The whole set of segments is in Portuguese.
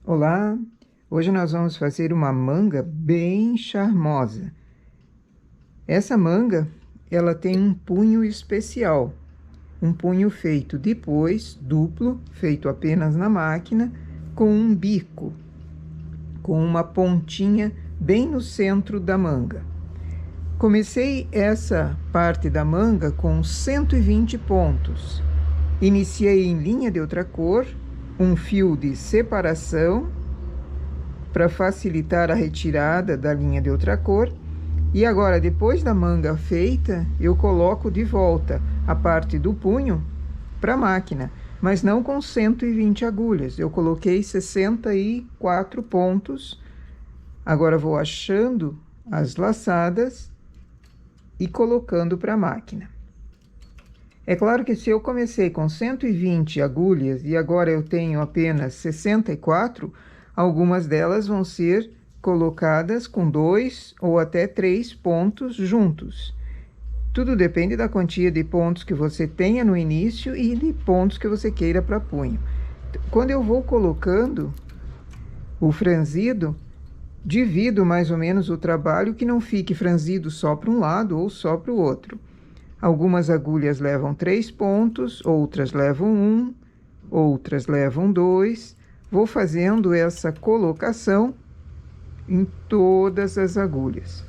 Olá, hoje nós vamos fazer uma manga bem charmosa. Essa manga, ela tem um punho especial, um punho feito depois, duplo, feito apenas na máquina, com um bico, com uma pontinha bem no centro da manga. Comecei essa parte da manga com 120 pontos. Iniciei em linha de outra cor, um fio de separação para facilitar a retirada da linha de outra cor. E agora, depois da manga feita, eu coloco de volta a parte do punho para a máquina, mas não com 120 agulhas. Eu coloquei 64 pontos. Agora vou achando as laçadas e colocando para a máquina. É claro que se eu comecei com 120 agulhas e agora eu tenho apenas 64, algumas delas vão ser colocadas com 2 ou até 3 pontos juntos. Tudo depende da quantia de pontos que você tenha no início e de pontos que você queira para punho. Quando eu vou colocando o franzido, divido mais ou menos o trabalho, que não fique franzido só para um lado ou só para o outro. Algumas agulhas levam 3 pontos, outras levam 1, outras levam 2. Vou fazendo essa colocação em todas as agulhas.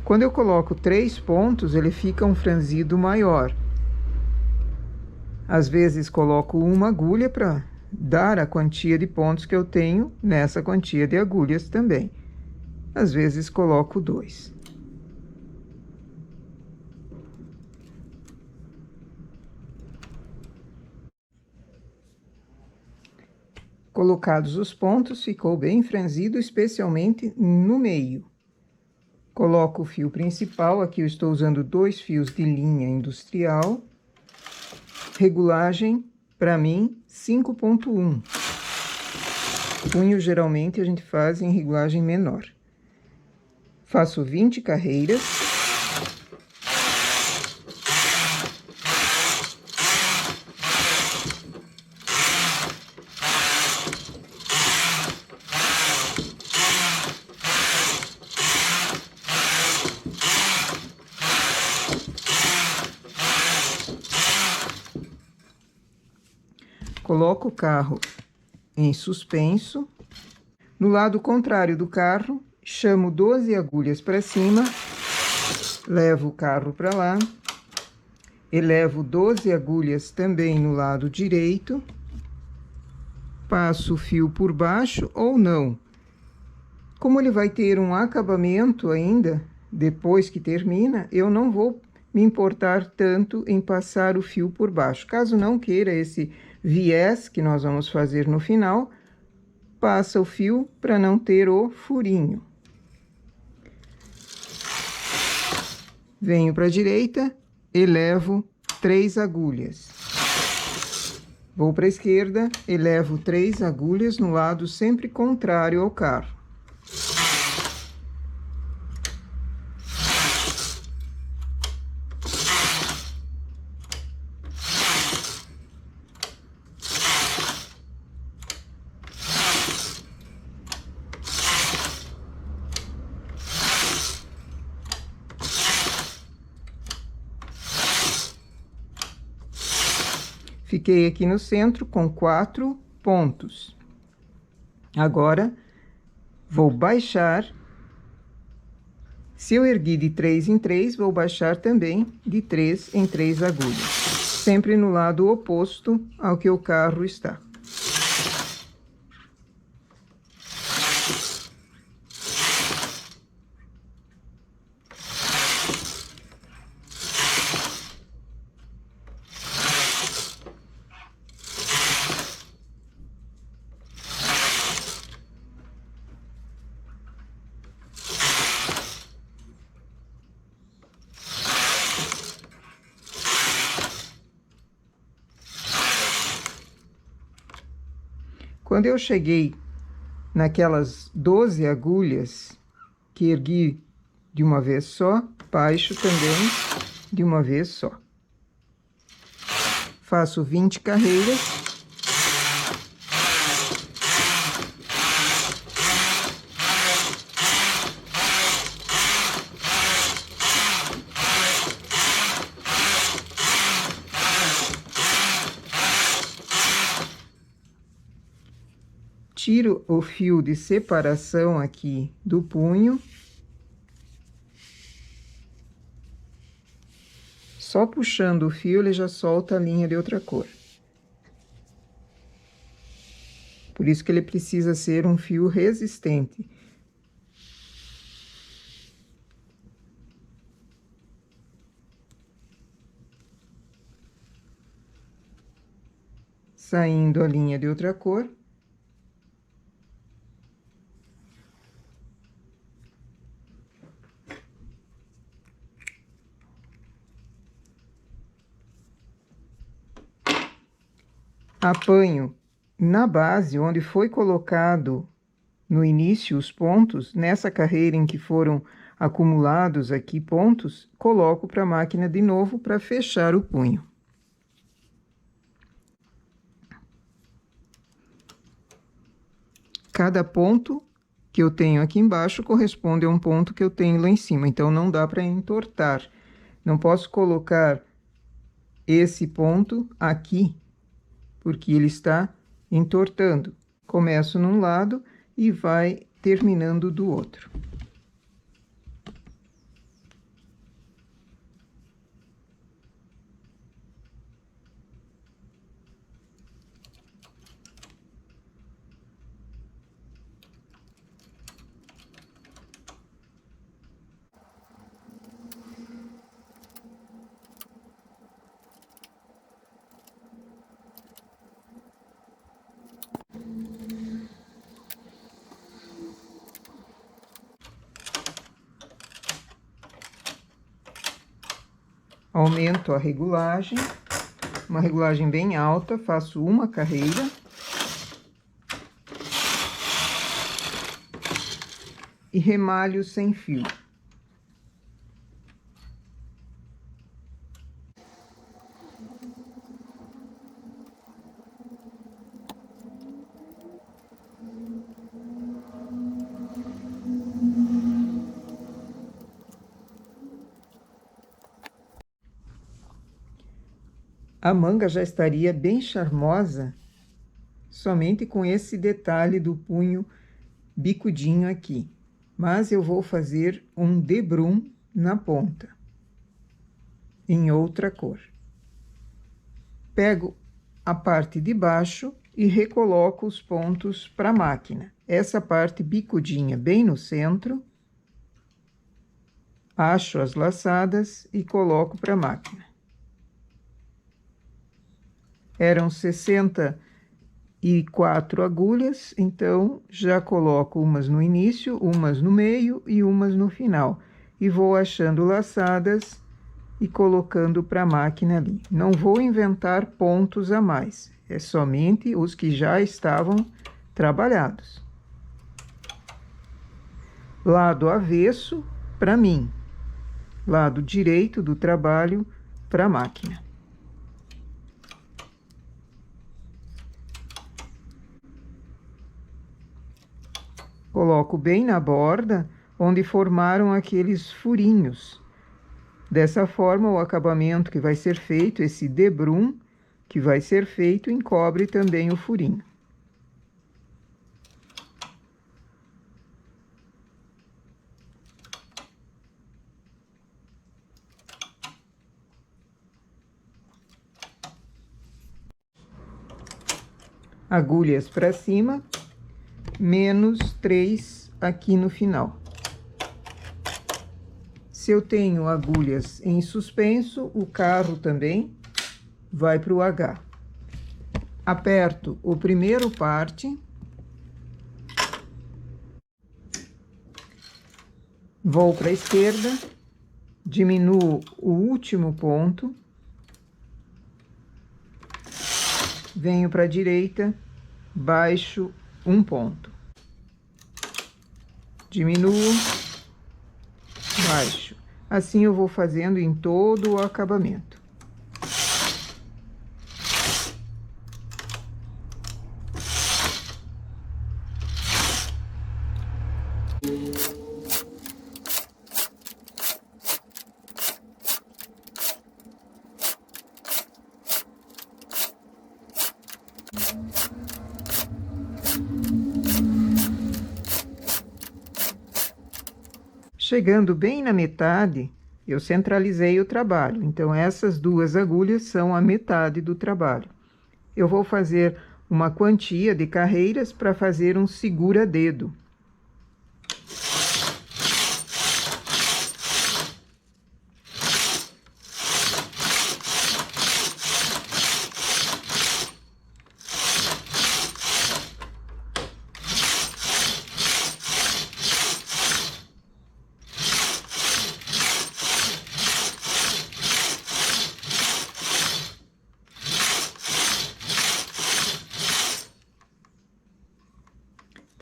Quando eu coloco 3 pontos, ele fica um franzido maior. Às vezes coloco uma agulha para dar a quantia de pontos que eu tenho nessa quantia de agulhas também. Às vezes coloco 2. Colocados os pontos, ficou bem franzido, especialmente no meio. Coloco o fio principal, aqui eu estou usando 2 fios de linha industrial. Regulagem, para mim, 5.1. Punho, geralmente, a gente faz em regulagem menor. Faço 20 carreiras. Coloco o carro em suspenso. No lado contrário do carro, chamo 12 agulhas para cima, levo o carro para lá, elevo 12 agulhas também no lado direito, passo o fio por baixo ou não. Como ele vai ter um acabamento ainda, depois que termina, eu não vou me importar tanto em passar o fio por baixo. Caso não queira esse viés que nós vamos fazer no final, passa o fio para não ter o furinho. Venho para a direita, elevo 3 agulhas. Vou para a esquerda, elevo 3 agulhas no lado sempre contrário ao carro. Fiquei aqui no centro com 4 pontos. Agora, vou baixar. Se eu ergui de 3 em 3, vou baixar também de 3 em 3 agulhas. Sempre no lado oposto ao que o carro está. Quando eu cheguei naquelas 12 agulhas que ergui de uma vez só, baixo também de uma vez só. Faço 20 carreiras. Tiro o fio de separação aqui do punho. Só puxando o fio, ele já solta a linha de outra cor. Por isso que ele precisa ser um fio resistente. Saindo a linha de outra cor. Apanho na base, onde foi colocado no início os pontos, nessa carreira em que foram acumulados aqui pontos, coloco para a máquina de novo para fechar o punho. Cada ponto que eu tenho aqui embaixo corresponde a um ponto que eu tenho lá em cima, então não dá para entortar. Não posso colocar esse ponto aqui, porque ele está entortando. Começo num lado e vai terminando do outro. Aumento a regulagem, uma regulagem bem alta, faço uma carreira. E remalho sem fio. A manga já estaria bem charmosa, somente com esse detalhe do punho bicudinho aqui. Mas eu vou fazer um debrum na ponta, em outra cor. Pego a parte de baixo e recoloco os pontos para a máquina. Essa parte bicudinha bem no centro. Acho as laçadas e coloco para a máquina. Eram 64 agulhas, então já coloco umas no início, umas no meio e umas no final. E vou achando laçadas e colocando para a máquina ali. Não vou inventar pontos a mais, é somente os que já estavam trabalhados. Lado avesso para mim, lado direito do trabalho para a máquina. Coloco bem na borda, onde formaram aqueles furinhos. Dessa forma, o acabamento que vai ser feito, esse debrum que vai ser feito, encobre também o furinho. Agulhas para cima, menos 3 aqui no final. Se eu tenho agulhas em suspenso, o carro também vai para o H. Aperto o primeiro parte. Vou para a esquerda, diminuo o último ponto. Venho para a direita, baixo um ponto. Diminuo, baixo. Assim eu vou fazendo em todo o acabamento. Chegando bem na metade, eu centralizei o trabalho. Então, essas duas agulhas são a metade do trabalho. Eu vou fazer uma quantia de carreiras para fazer um segura-dedo.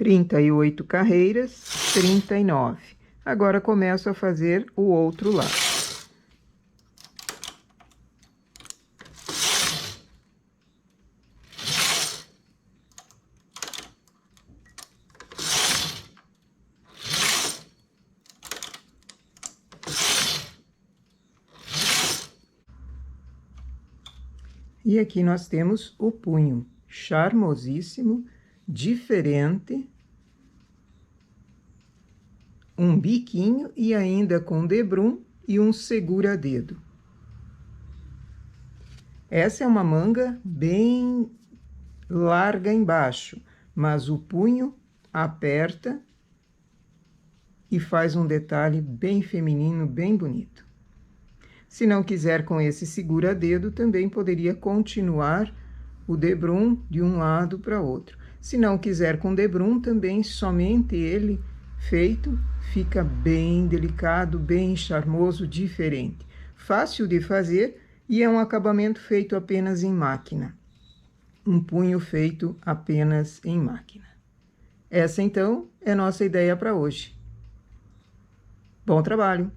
Trinta e 38 carreiras, 39. Agora começo a fazer o outro lado. E aqui nós temos o punho charmosíssimo, diferente, um biquinho e ainda com debrum e um segura-dedo. Essa é uma manga bem larga embaixo, mas o punho aperta e faz um detalhe bem feminino, bem bonito. Se não quiser com esse segura-dedo, também poderia continuar o debrum de um lado para outro. Se não quiser com debrum, também somente ele feito fica bem delicado, bem charmoso, diferente. Fácil de fazer e é um acabamento feito apenas em máquina. Um punho feito apenas em máquina. Essa, então, é nossa ideia para hoje. Bom trabalho!